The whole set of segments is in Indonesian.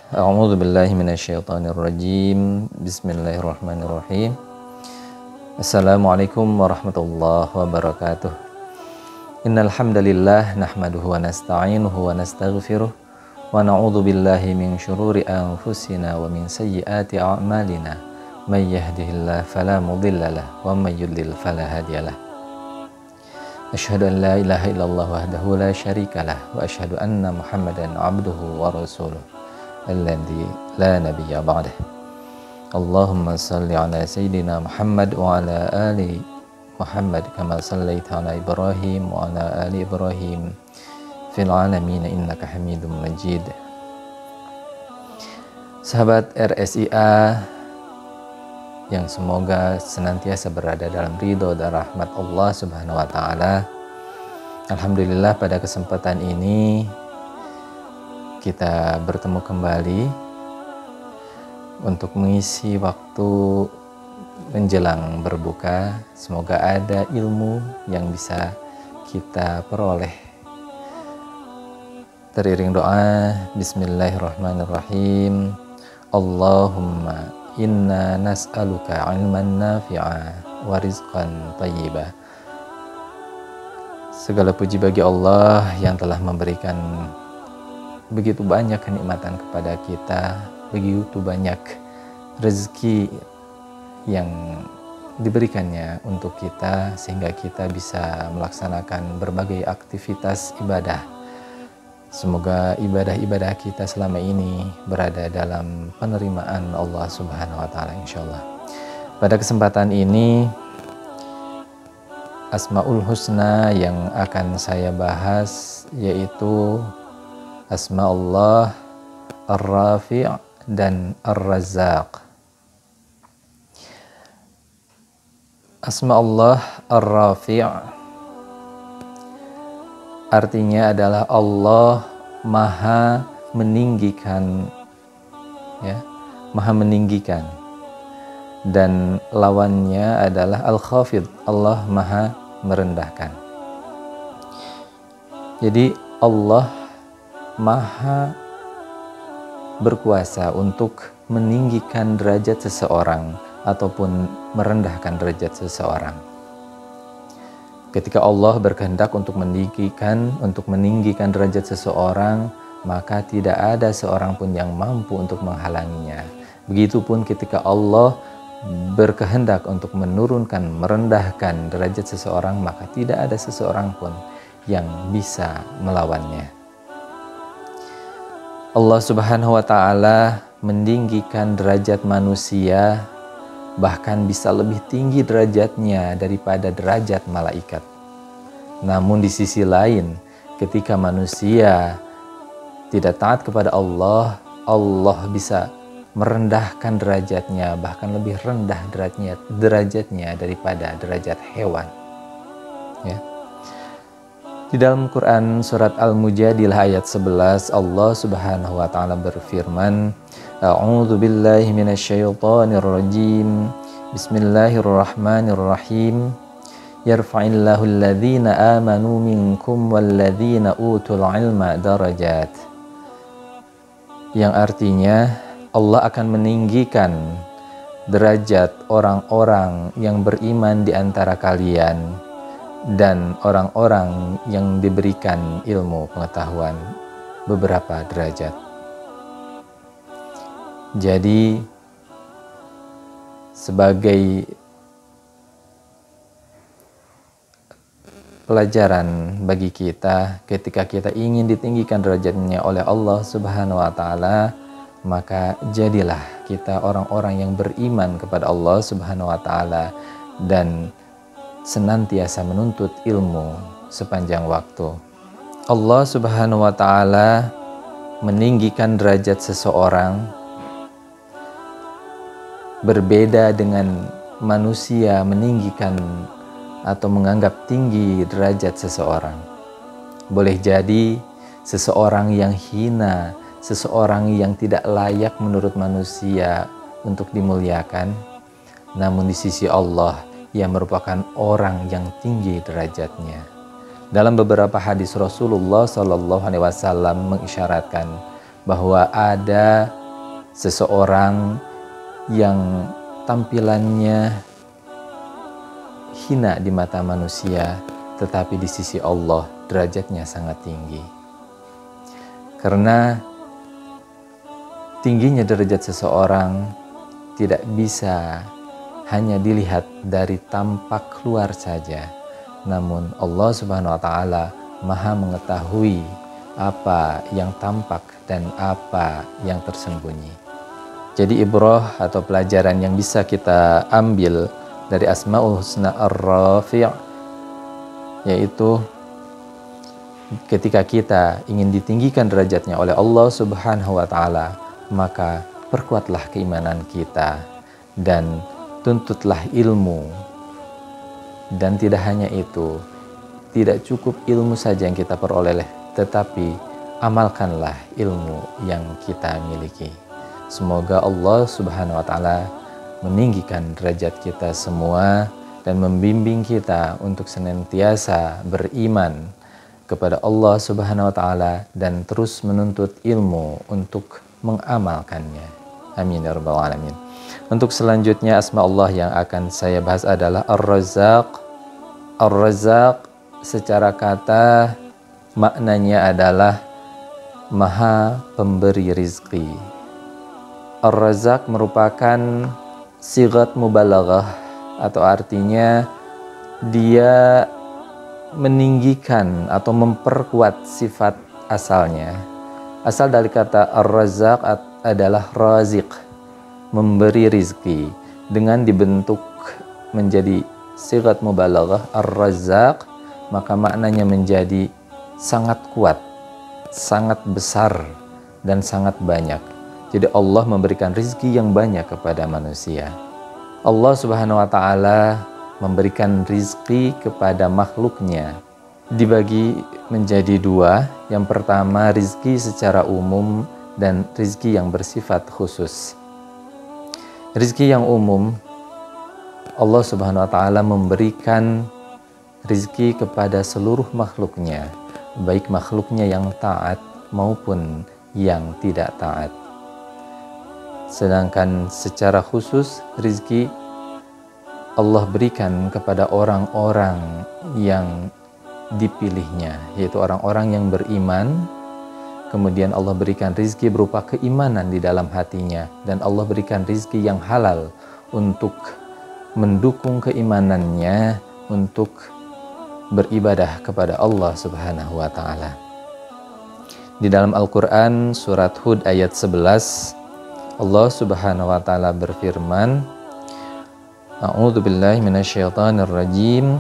A'udzu billahi minasyaitonir rajim. Bismillahirrahmanirrahim. Assalamualaikum warahmatullahi wabarakatuh. Innal hamdalillah nahmaduhu wa nasta'inuhu wa nastaghfiruh wa na'udzu billahi min syururi anfusina wa min sayyiati a'malina. May yahdihillahu fala mudhillalah wa may yudlil fala hadiyalah. Asyhadu an la ilaha illallah wahdahu la syarikalah wa asyhadu anna Muhammadan 'abduhu wa rasuluh alladzi la nabiyya ba'dah. Allahumma salli ala sayyidina Muhammad wa ala ali Muhammad kama sallaita ala Ibrahim wa ala ali Ibrahim fil alamin innaka Hamidum Majid. Sahabat RSIA yang semoga senantiasa berada dalam ridho dan rahmat Allah Subhanahu wa taala. Alhamdulillah pada kesempatan ini kita bertemu kembali untuk mengisi waktu menjelang berbuka. Semoga ada ilmu yang bisa kita peroleh. Teriring doa, Bismillahirrahmanirrahim. Allahumma inna nas'aluka ilman nafi'a wa rizqan thayyibah. Segala puji bagi Allah yang telah memberikan begitu banyak kenikmatan kepada kita, begitu banyak rezeki yang diberikannya untuk kita sehingga kita bisa melaksanakan berbagai aktivitas ibadah. Semoga ibadah-ibadah kita selama ini berada dalam penerimaan Allah Subhanahu wa taala insyaallah. Pada kesempatan ini Asmaul Husna yang akan saya bahas yaitu Asma Allah Ar-Rafi' dan Ar-Razzaq. Asma Allah Ar-Rafi' artinya adalah Allah Maha meninggikan, ya, Maha meninggikan. Dan lawannya adalah Al-Khafid, Allah Maha merendahkan. Jadi Allah Maha berkuasa untuk meninggikan derajat seseorang ataupun merendahkan derajat seseorang. Ketika Allah berkehendak untuk meninggikan derajat seseorang, maka tidak ada seorang pun yang mampu untuk menghalanginya. Begitupun ketika Allah berkehendak untuk merendahkan derajat seseorang, maka tidak ada seseorang pun yang bisa melawannya. Allah Subhanahu wa taala meninggikan derajat manusia, bahkan bisa lebih tinggi derajatnya daripada derajat malaikat. Namun di sisi lain, ketika manusia tidak taat kepada Allah, Allah bisa merendahkan derajatnya, bahkan lebih rendah derajatnya daripada derajat hewan. Ya. Di dalam Quran surat Al-Mujadilah ayat 11, Allah Subhanahu wa taala berfirman, A'udzu billahi minasyaitonir rajim. Bismillahirrahmanirrahim. Yarfa'illahu alladhina amanu minkum walladhina utul ilma darajat. Yang artinya Allah akan meninggikan derajat orang-orang yang beriman di antara kalian dan orang-orang yang diberikan ilmu pengetahuan beberapa derajat. Jadi sebagai pelajaran bagi kita, ketika kita ingin ditinggikan derajatnya oleh Allah Subhanahu wa taala, maka jadilah kita orang-orang yang beriman kepada Allah Subhanahu wa taala dan senantiasa menuntut ilmu sepanjang waktu. Allah Subhanahu wa taala meninggikan derajat seseorang berbeda dengan manusia meninggikan atau menganggap tinggi derajat seseorang. Boleh jadi seseorang yang hina, seseorang yang tidak layak menurut manusia untuk dimuliakan, namun di sisi Allah ia merupakan orang yang tinggi derajatnya. Dalam beberapa hadis Rasulullah SAW mengisyaratkan bahwa ada seseorang yang tampilannya hina di mata manusia, tetapi di sisi Allah derajatnya sangat tinggi. Karena tingginya derajat seseorang tidak bisa hanya dilihat dari tampak luar saja, namun Allah Subhanahu wa Ta'ala Maha mengetahui apa yang tampak dan apa yang tersembunyi. Jadi ibrah atau pelajaran yang bisa kita ambil dari Asmaul Husna Ar-Rafi', yaitu ketika kita ingin ditinggikan derajatnya oleh Allah Subhanahu wa Ta'ala, maka perkuatlah keimanan kita dan tuntutlah ilmu. Dan tidak hanya itu, tidak cukup ilmu saja yang kita peroleh, tetapi amalkanlah ilmu yang kita miliki. Semoga Allah Subhanahu wa Ta'ala meninggikan derajat kita semua dan membimbing kita untuk senantiasa beriman kepada Allah Subhanahu wa Ta'ala dan terus menuntut ilmu untuk mengamalkannya. Amin ya rabbal alamin. Untuk selanjutnya asma Allah yang akan saya bahas adalah Ar-Razzaq. Ar-Razzaq secara kata maknanya adalah Maha Pemberi rizki. Ar-Razzaq merupakan sighat mubalaghah, atau artinya dia meninggikan atau memperkuat sifat asalnya. Asal dari kata Ar-Razzaq adalah raziq, memberi rizki. Dengan dibentuk menjadi sighat mubalaghah Ar-Razzaq, maka maknanya menjadi sangat kuat, sangat besar, dan sangat banyak. Jadi Allah memberikan rizki yang banyak kepada manusia. Allah Subhanahu wa Ta'ala memberikan rizki kepada makhluknya dibagi menjadi dua. Yang pertama rizki secara umum dan rizki yang bersifat khusus. Rizki yang umum, Allah Subhanahu wa Ta'ala memberikan rizki kepada seluruh makhluknya, baik makhluknya yang taat maupun yang tidak taat. Sedangkan secara khusus rizki Allah berikan kepada orang-orang yang dipilihnya, yaitu orang-orang yang beriman. Kemudian Allah berikan rizki berupa keimanan di dalam hatinya, dan Allah berikan rizki yang halal untuk mendukung keimanannya, untuk beribadah kepada Allah Subhanahu wa Ta'ala. Di dalam Al-Quran surat Hud ayat 11, Allah Subhanahu wa Ta'ala berfirman, A'udzu billahi minasyaitonir rajim.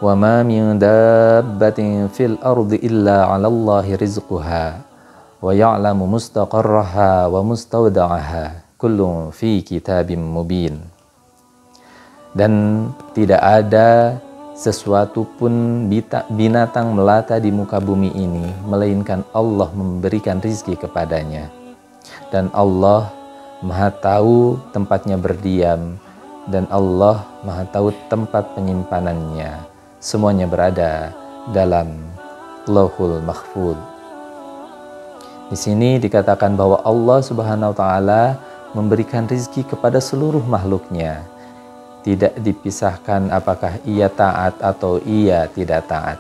Wa ma min dabbatin fil ardi illa 'alallahi rizquha wa ya'lamu mustaqarraha wa mustawda'aha kullun fi kitabim mubin. Dan tidak ada sesuatu pun binatang melata di muka bumi ini melainkan Allah memberikan rizki kepadanya, dan Allah Maha tahu tempatnya berdiam, dan Allah Maha tahu tempat penyimpanannya. Semuanya berada dalam Lauhul Mahfuz. Di sini dikatakan bahwa Allah Subhanahu wa Ta'ala memberikan rizki kepada seluruh makhluknya. Tidak dipisahkan apakah ia taat atau ia tidak taat.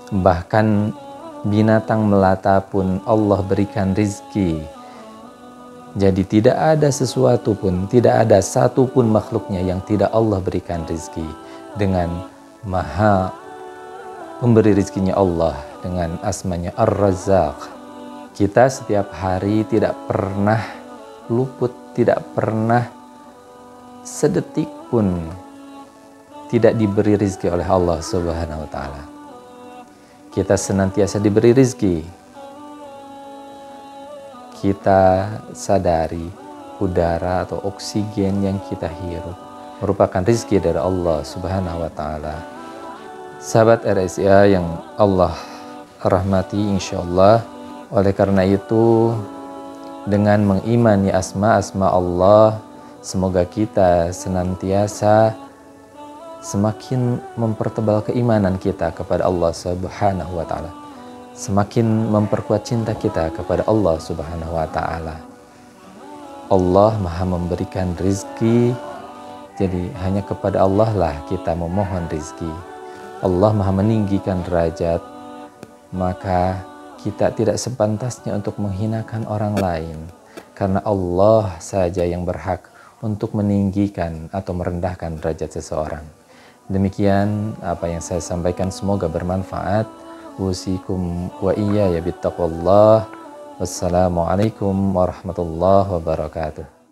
Bahkan binatang melata pun Allah berikan rizki. Jadi tidak ada sesuatu pun, tidak ada satu pun makhluknya yang tidak Allah berikan rizki. Dengan Maha Pemberi rizkinya Allah, dengan asmanya Ar-Razzaq. Kita setiap hari tidak pernah luput, tidak pernah sedetik pun tidak diberi rizki oleh Allah Subhanahu wa Ta'ala. Kita senantiasa diberi rizki. Kita sadari udara atau oksigen yang kita hirup merupakan rizki dari Allah Subhanahu wa Ta'ala. Sahabat RSA yang Allah rahmati insyaallah, oleh karena itu dengan mengimani asma-asma Allah, semoga kita senantiasa semakin mempertebal keimanan kita kepada Allah Subhanahu wa Ta'ala. semakin memperkuat cinta kita kepada Allah Subhanahu wa Ta'ala. Allah Maha memberikan rizki, jadi hanya kepada Allah lah kita memohon rizki. Allah Maha meninggikan derajat, maka kita tidak sepantasnya untuk menghinakan orang lain, karena Allah saja yang berhak untuk meninggikan atau merendahkan derajat seseorang. Demikian apa yang saya sampaikan, semoga bermanfaat. Usikum wa iyaya bittaqwallah. Wassalamualaikum warahmatullahi wabarakatuh.